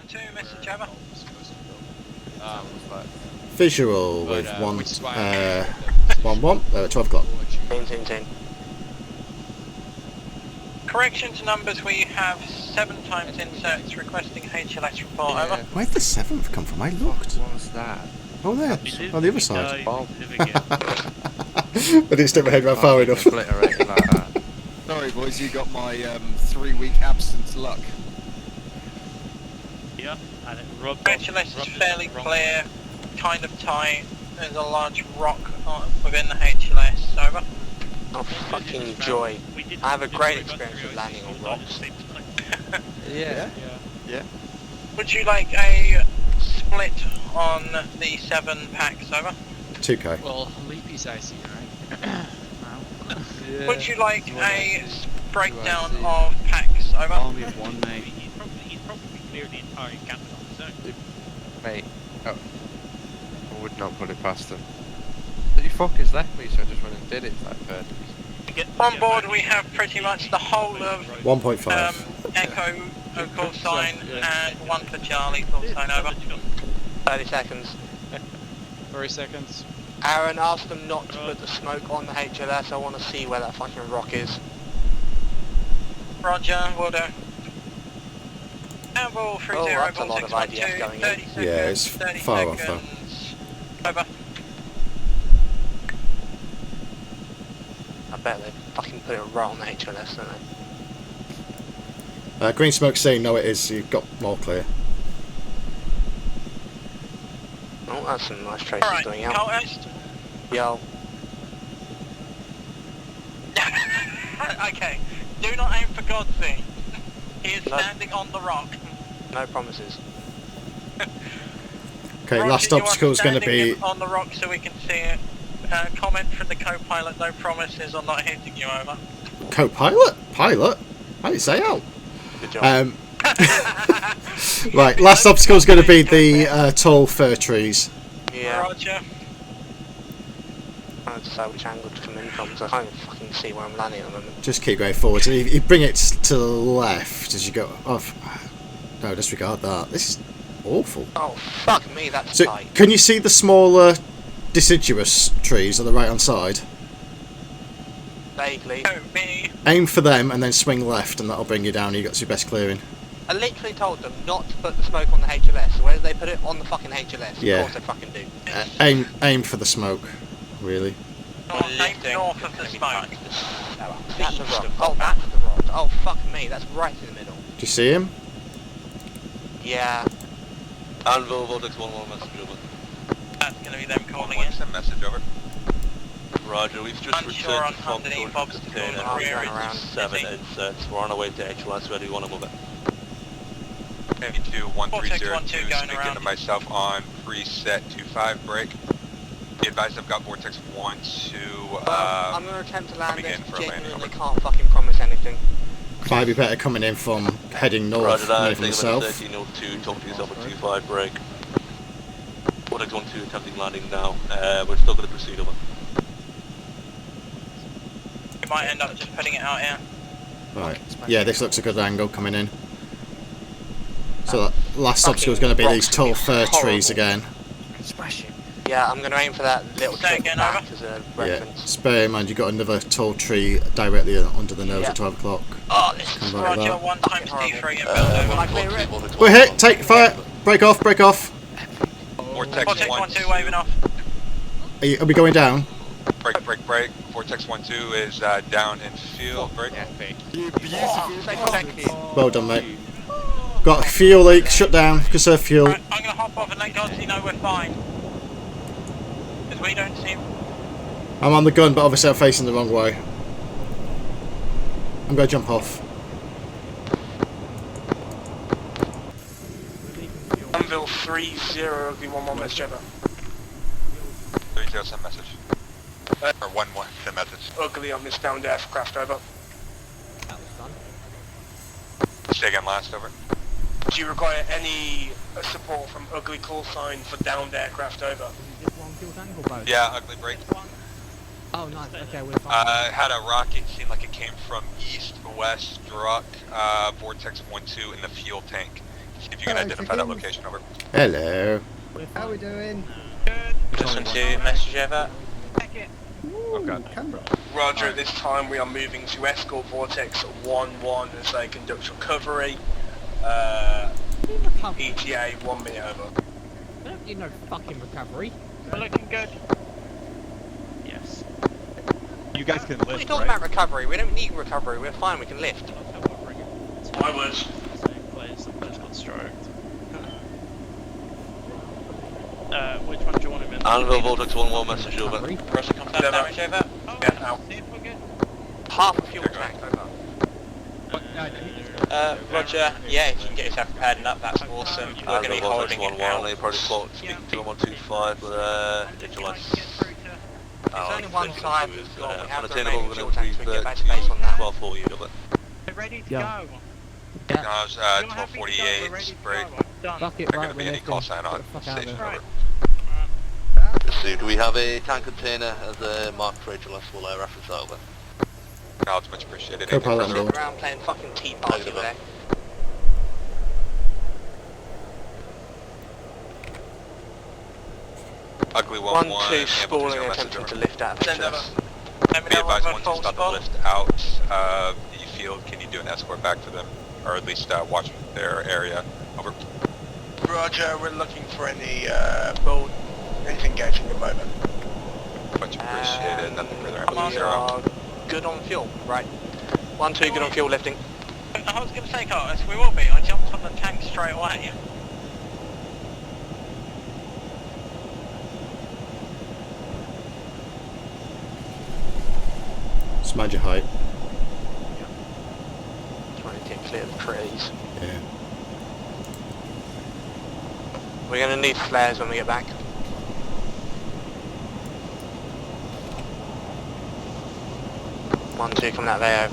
1-2, message over. Visual with 12 o'clock. 10. Correction to numbers, we have 7 times inserts requesting HLS report, over. Where'd the 7th come from? I looked. What was that? Oh, there, on the other side. Oh. I didn't stick my head around far enough. Obliterated like that. Sorry boys, you got my 3-week absence luck. Yeah, and it rubbed HLS is fairly clear, kind of tight. There's a large rock within the HLS, over. Oh, fucking joy. I have a great experience with landing on rocks. Yeah. Would you like a split on the 7 packs, over? 2k. Well, Leapy's icy, right? Yeah. Would you like a breakdown of packs, over? Army of one, mate. He's probably cleared the entire encampment on his own. Mate, oh. I would not put it past them. But you fuckers left me, so I just went and did it like bird. On board we have pretty much the whole of 1.5. Echo call sign and 1 for Charlie call sign, over. 30 seconds. 30 seconds. Aaron, ask them not to put the smoke on the HLS. I want to see where that fucking rock is. Roger, will do. Amble 30, Oh, that's a lot of 612, IDF going in. 30 seconds, Yeah, it's 30 far off, seconds. Over. I bet they fucking put it right on the HLS, don't they? Green smoke saying no it is, you've got more clear. Oh, that's some nice traces Alright, going out. Colthurst. Yo. Okay, do not aim for Godsey. He is No. standing on the rock. No promises. Okay, Roger, last you are obstacle is going to standing be... on the rock so we can see it. Comment from the co-pilot, no promises on not hitting you, over. Co-pilot? Pilot? I didn't say out. Good job. Right, last obstacle is going to be the tall fir trees. Yeah. Roger. I don't decide which angle to come in from, so I can't even fucking see where I'm landing at the moment. Just keep going forward. And you bring it to the left as you go off. No, disregard that. This is awful. Oh, fuck me, that's So, tight. can you see the smaller deciduous trees on the right hand side? Vaguely. Oh, me. Aim for them and then swing left, and that'll bring you down. You got your best clearing. I literally told them not to put the smoke on the HLS, so where did they put it? On the fucking HLS. Yeah. Of course they fucking do. Aim for the smoke, really. Aim north of the smoke. That's the rock. Oh, that's the rock. Oh, fuck me, that's right in the middle. Do you see him? Yeah. Anvil, Vortex 1-1 message over. That's going to be them calling in. Send message over. Roger, we've just Unsure returned on from underneath Georgia obstacle container. and rear going around. 7 inserts. We're on our way to HLS, ready, want to move it. Vortex 1-2 going speaking around. to myself on preset 2-5 break. Be advised I've got Vortex 1-2, I'm going to attempt to land coming this, in for a landing, genuinely over. can't fucking promise anything. Might be better coming in from heading north, Roger that, away from the think about south. 1302, talk to yourself at 2-5 break. Vortex 1-2 attempting landing now, we're still going to proceed over. We might end up just putting it out here. Right. Yeah, this looks a good angle coming in. So that last obstacle is going to be these tall fir trees again. Smash him. Yeah, I'm going to aim for that little Say trip again, back over. as a Yeah. reference. Bear in mind you've got another tall tree directly under the nose Yeah. at 12 o'clock. Oh, this is Come right Roger, about. 1 times Fucking D3 and horrible. build over. I clear it? We're hit! Take fire! Break off! Break off! Vortex Vortex 1-2 waving off. Are we going down? Break. Vortex 1-2 is down in field, break. You Oh, beautiful. thank you. Well done, mate. Got a fuel leak, shut down, conserve fuel. Right, I'm going to hop off and let Godsey know we're fine. Because we don't seem... I'm on the gun, but obviously I'm facing the wrong way. I'm going to jump off. Anvil 30, ugly 1-1 message over. 30 send message. Or 1-1 send message. Ugly on this downed aircraft over. Say again last, over. Do you require any support from ugly call sign for downed aircraft over? Yeah, ugly break. Oh, nice. Okay, we're fine. Had a rocket, seemed like it came from east, west, struck Vortex 1-2 in the fuel tank. if you can identify that location, over. Hello. How are we doing? Listen to message over. Roger, at this time we are moving to Sqn Vortex 1-1 as they conduct recovery. ETA 1 minute over. I don't need no fucking recovery. We're looking good. Yes. You guys can What are you talking about recovery? We don't need recovery, we're fine, we can lift. My words. Place got stroked. Which one do you want him in? Anvil Vortex 1-1 message over. Russian confirm damage over. Oh, Yeah, out. see if we're good. Half a fuel tank, over. Roger, yeah, if you can get yourself prepared and up, that's awesome. We're going to be Anvil Vortex holding it 1-1, out. any project spot, speaking to 125 with HLS. There's only one side that's gone, we have the unattainable, remaining we're fuel going tanks, to we can get back move to base on that. 1240 over. We're ready to Yeah. go. No, it's You're happy to go, we're 1248, ready to break. go. Done. Fuck it, They're right, going to be we're any lifting. call sign on Get the fuck out of station, there. over. Right. See, do we have a tank container as a marked for HLS? We'll reference that over. No, it's much appreciated. Co-pilot on board. Around playing fucking tea party Negative. today. Ugly 1-2 1-1, spalling attempting to lift out of Send over. HLS. Let me Be know advised, when once we're you full start the spot. lift out, you feel, can you do an escort back to them? Or at least watch their area? Over. Roger, we're looking for any anything engaging at the moment. Much appreciated, nothing further. Come on, We are good on fuel, right. 1-2 good on fuel lifting. I was going to say, Carlos, we will be. I jumped on the tank straight away. Smudge your height. Trying to get clear of the trees. Yeah. We're going to need flares when we get back. One, two, coming out there.